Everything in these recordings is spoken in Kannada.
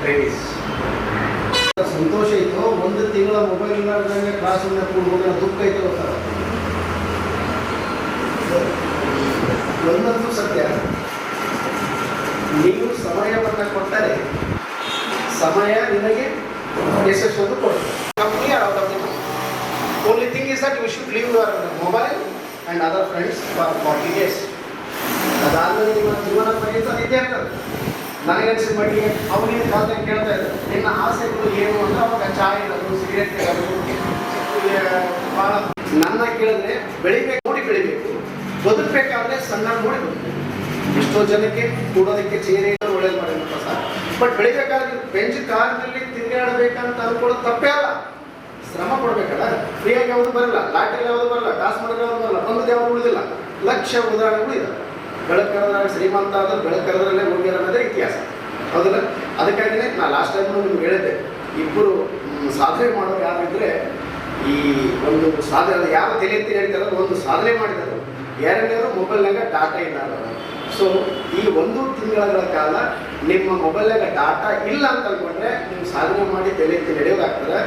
ಟ್ರೇಸ್ ಸಂತೋಷ ಇತ್ತು. ಒಂದು ತಿಂಗಳ ಮೊಬೈಲ್ ಇಲ್ಲಾರ್ದಂಗೆ ಕ್ಲಾಸ್ ಕೂಡ್ಬೋದು ದುಃಖ ಐತೆ ಗೊತ್ತಾಗ. ಒಂದಂತೂ ಸತ್ಯ, ನೀವು ಸಮಯವನ್ನು ಕೊಟ್ಟರೆ ಸಮಯ ನಿಮಗೆ ಯಶಸ್ಸನ್ನು ಕೊಡುತ್ತೆ. Company only thing is that you should leave your mobile and other friends for 40 days. ಅದಾದಮೇಲೆ ನಿಮ್ಮ ಜೀವನ ಪರ್ಯಂತ ಇದ್ದೇ ಇರ್ತದೆ. ನನಗನ್ಸಿದ ಮಟ್ಟಿಗೆ ಅವನಿಗೆ ಕಾಲದಾಗ ಕೇಳ್ತಾ ಇದ್ದಾರೆ ನಿನ್ನ ಆಸೆಗಳು ಏನು ಅಂತ. ಅವಾಗ ಚಾಯ್ ಇರೋದು, ಸಿಗರೇಟ್ ಇರೋದು ಭಾಳ. ನನ್ನ ಕೇಳಿದ್ರೆ ಬೆಳಿಬೇಕು, ನೋಡಿ ಬೆಳಿಬೇಕು. ಬದುಕಬೇಕಾದ್ರೆ ಸಣ್ಣ ನೋಡಿ ಎಷ್ಟೋ ಜನಕ್ಕೆ ಕೂಡೋದಕ್ಕೆ ಚೇರೆ ಒಳ್ಳೇದು ಮಾಡಿದ್ರು ಸರ್. ಬಟ್ ಬೆಳಿಬೇಕಾದ್ರೆ ಬೆಂಚ್ ಕಾರ್ನಲ್ಲಿ ತಿರುಗಾಡಬೇಕಂತ ಅನ್ಕೊಳ್ಳೋದು ತಪ್ಪೇ ಅಲ್ಲ. ಶ್ರಮ ಪಡ್ಬೇಕಲ್ಲ. ಫ್ರೀಯಾಗಿ ಯಾವುದು ಬರಲ್ಲ, ಲಾಟ್ರಿ ಯಾವುದು ಬರಲ್ಲ, ಕಾಸು ಮಾಡೋದು ಯಾವುದು ಬರಲ್ಲ, ಬಂದದ್ದು ಯಾವುದು ಉಳಿದಿಲ್ಲ. ಲಕ್ಷ ಉದಾಹರಣೆಗಳು ಇದೆ. ಬೆಳಕರದಾಗ ಶ್ರೀಮಂತ ಆದ ಬೆಳಕರದ್ರಲ್ಲೇ ಹೋಗ್ಯಾರ ಅನ್ನೋದೇ ಇತಿಹಾಸ, ಹೌದಲ್ಲ? ಅದಕ್ಕಾಗಿಯೇ ನಾನು ಲಾಸ್ಟ್ ಟೈಮ್ ನಿಮ್ಗೆ ಹೇಳಿದ್ದೆ, ಇಬ್ಬರು ಸಾಧನೆ ಮಾಡೋರು ಯಾರಿದ್ರೆ ಈ ಒಂದು ಸಾಧನೆ ಯಾರು ತಲೆ ಎತ್ತಿ ಹೇಳ್ತಾರೋ ಒಂದು ಸಾಧನೆ ಮಾಡಿದರು. ಎರಡನೇವರು ಮೊಬೈಲ್ನಾಗ ಡಾಟಾ ಇಲ್ಲ. ಸೊ ಈ 1 ತಿಂಗಳ ಕಾಲ ನಿಮ್ಮ ಮೊಬೈಲ್ನಾಗ ಡಾಟಾ ಇಲ್ಲ ಅಂತ ಅಂದ್ಕೊಂಡ್ರೆ ನೀವು ಸಾಧನೆ ಮಾಡಿ ತಲೆ ಎತ್ತಿ ನಡೆಯೋದಾಗ್ತದೆ.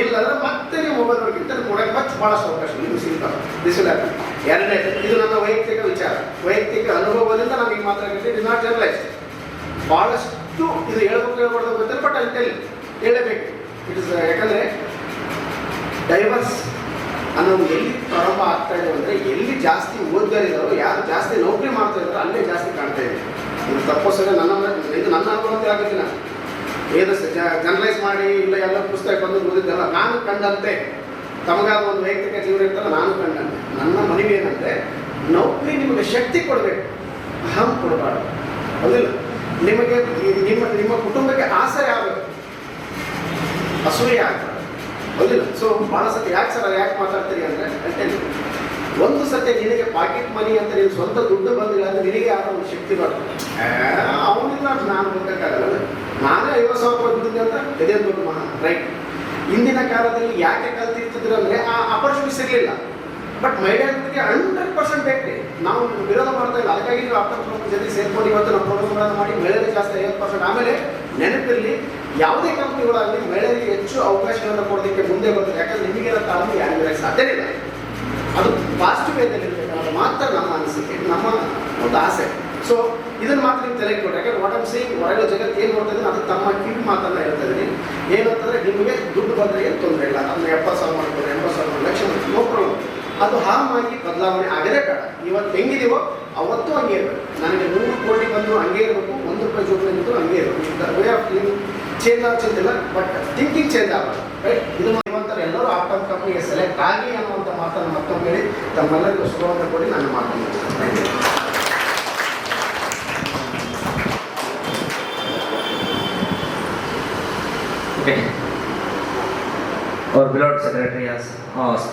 ಇಲ್ಲಂದ್ರೆ ಮತ್ತೆ ನೀವು ಮೊಬೈಲ್ ನೋಡ್ಕಿಂತ ಕೊಡೋಕೆ ಮತ್ತೆ ಭಾಳಷ್ಟು ಅವಕಾಶ ನಿಮ್ಗೆ ಸಿಗ್ತಾವೆ. ದಿಸಿಲಾಗ ಎರಡನೇದು, ಇದು ನನ್ನ ವೈಯಕ್ತಿಕ ವಿಚಾರ, ವೈಯಕ್ತಿಕ ಅನುಭವದಿಂದ ನಾನು ಈಗ ಮಾತಾಡ್ತಿದ್ದೆ. It is not generalised. ಭಾಳಷ್ಟು ಇದು ಹೇಳ್ಬಾರ್ದು ಗೊತ್ತಿಲ್ಲ, ಬಟ್ ಅಲ್ಲಿ ಹೇಳಬೇಕು. ಇಟ್ ಇಸ್ ಯಾಕಂದರೆ ಡೈವರ್ಸ್ ಅನ್ನೋದು ಎಲ್ಲಿ ಪ್ರಾರಂಭ ಆಗ್ತಾ ಇದೆ ಅಂದರೆ, ಎಲ್ಲಿ ಜಾಸ್ತಿ ಓದ್ಗಾರಿದ್ದಾರೋ, ಯಾರು ಜಾಸ್ತಿ ನೌಕರಿ ಮಾಡ್ತಾ ಇದ್ದಾರೋ ಅಲ್ಲೇ ಜಾಸ್ತಿ ಕಾಣ್ತಾ ಇದೆ. ಇದು ತಪ್ಪೋಸರಿ ಇದು ನನ್ನ ಅನುಭವ ಆಗೋದಿಲ್ಲ. ಏನು ಜನರಲೈಸ್ ಮಾಡಿ ಇಲ್ಲ ಎಲ್ಲ ಪುಸ್ತಕ ಬಂದು ಓದಿದ್ದಲ್ಲ. ನಾನು ಕಂಡಂತೆ ತಮಗಾದ ಒಂದು ವೈಯಕ್ತಿಕ ಜೀವನ ಇರ್ತಲ್ಲ, ನಾನು ಕಂಡಂತೆ ನನ್ನ ಮನವಿ ಏನಂದರೆ, ನೌಕರಿ ನಿಮಗೆ ಶಕ್ತಿ ಕೊಡಬೇಕು, ಅಹಂ ಕೊಡಬಾರ್ದು, ಹೌದಿಲ್ಲ? ನಿಮಗೆ ನಿಮ್ಮ ಕುಟುಂಬಕ್ಕೆ ಆಸರೆ ಆಗಬೇಕು, ಅಸೂಯೆ ಆಗ್ತದೆ, ಹೌದಿಲ್ಲ? ಸೊ ಭಾಳ ಸತಿ ಯಾಕೆ ಸರ್ ಯಾಕೆ ಮಾತಾಡ್ತೀರಿ ಅಂದರೆ, ಹೇಳ್ತೇನೆ, ಒಂದು ಸತ್ಯ ನಿನಗೆ ಪಾಕೆಟ್ ಮನಿ ಅಂತ ನೀನು ಸ್ವಂತ ದುಡ್ಡು ಬಂದಿಲ್ಲ ಅಂದರೆ ನಿನಗೆ ಆದ ಒಂದು ಶಕ್ತಿ ಬರ್ತದೆ. ಅವನಿಲ್ಲ ನಾನು ಬೇಕಾಗಲ್ಲ, ನಾನೇ 50,000 ರೂಪಾಯಿ ದುಡ್ಡಿದ್ದೆ ಅಂತ ಇದೇ ದುಡ್ಡು ಮಹಾ ರೈಟ್. ಇಂದಿನ ಕಾಲದಲ್ಲಿ ಯಾಕೆ ಕಲ್ತಿರ್ತಿದ್ರು ಅಂದರೆ ಆ ಅಪರ್ಚುನಿಟಿ ಸಿಗಲಿಲ್ಲ. ಬಟ್ ಮಹಿಳೆಯರಿಗೆ 100% ಬೇಕು. ನಾವು ವಿರೋಧ ಮಾಡ್ತಾ ಇಲ್ಲ. ಅದಕ್ಕಾಗಿ ನೀವು ಅಪ್ಪ ಜೊತೆ ಸೇರ್ಕೊಂಡು ಇವತ್ತು ನಾವು ಪ್ರೋಗ್ರಾಮ್ಗಳನ್ನು ಮಾಡಿ ಮಹಿಳೆಯರಿಗೆ ಜಾಸ್ತಿ 50%. ಆಮೇಲೆ ನೆನಪಿರಲಿ, ಯಾವುದೇ ಕಂಪ್ನಿಗಳಾಗಲಿ ಮಹಿಳೆಯರಿಗೆ ಹೆಚ್ಚು ಅವಕಾಶಗಳನ್ನು ಕೊಡೋದಕ್ಕೆ ಮುಂದೆ ಬರ್ತದೆ. ಯಾಕಂದ್ರೆ ನಿಮಗಿರೋ ತಾಳ್ಮೆ ಯಾರಿಗಿರೋ ಸಾಧ್ಯನೇ ಇಲ್ಲ. ಅದು ಪಾಸಿಟಿವ್ ವೇದಲ್ಲಿ ಇರಬೇಕನ್ನೋದು ಮಾತ್ರ ನಮ್ಮ ಅನಿಸಿಕೆ, ನಮ್ಮ ಒಂದು ಆಸೆ. ಸೊ ಇದನ್ನು ಮಾತ್ರ ನೀವು ತಲೆಗೆ ಕೊಟ್ಟರೆ, ಯಾಕಂದ್ರೆ ವಾಟ್ ಆಮ್ ಸೇಯಿಂಗ್ ಹೊರಗಡೆ ಜಗತ್ತು ಏನು ನೋಡ್ತಾ ಇದ್ದೀನಿ ಅದು ತಮ್ಮ ಕಿವಿ ಮಾತನ್ನು ಹೇಳ್ತಾ ಇದ್ದೀನಿ. ಏನಂತಂದರೆ, ನಿಮಗೆ ದುಡ್ಡು ಬಂದರೆ ಏನು ತೊಂದರೆ ಇಲ್ಲ, ಅದನ್ನ 70,000 ಮಾಡ್ಬೋದು, 80,000 ಲಕ್ಷ ನೋ ಪ್ರಾಬ್ಲಮ್. ಅದು ಹಾಮಾಗಿ ಬದಲಾವಣೆ ಆಗದೇ ಬೇಡ. ಇವತ್ತು ಹೆಂಗಿದೀವೋ ಅವತ್ತು ಹಂಗೆ ಇರಬೇಕು. ನನಗೆ 100 ಕೋಟಿ ಬಂದು ಹಂಗೆ ಇರಬೇಕು, 1 ರೂಪಾಯಿ ಜೋಬಲ್ಲಿ ನಿಂತು ಹಂಗೆ ಇರಬೇಕು. ವೇ ಆಫ್ ಚೇಂಜ್ ಆಗ್ತಿಲ್ಲ, ಬಟ್ ಥಿಂಕಿಂಗ್ ಚೇಂಜ್ ಆಗಲ್ಲ, ರೈಟ್? ಇದು ನೀವಂತಾರೆ ಎಲ್ಲರೂ ಆಫ್ಟರ್ ಕಂಪ್ನಿಗೆ ಸೆಲೆಕ್ಟ್ ಆಗಿ ಅನ್ನುವಂಥ ಮಾತನ್ನು ಮತ್ತೊಮ್ಮೆ ಹೇಳಿ ತಮ್ಮೆಲ್ಲರಿಗೂ ಶುಭವನ್ನು ಕೊಡಿ ನನ್ನ ಮಾತನ್ನು ಮುಗಿಸ್ತೇನೆ. Our beloved secretary has spoken.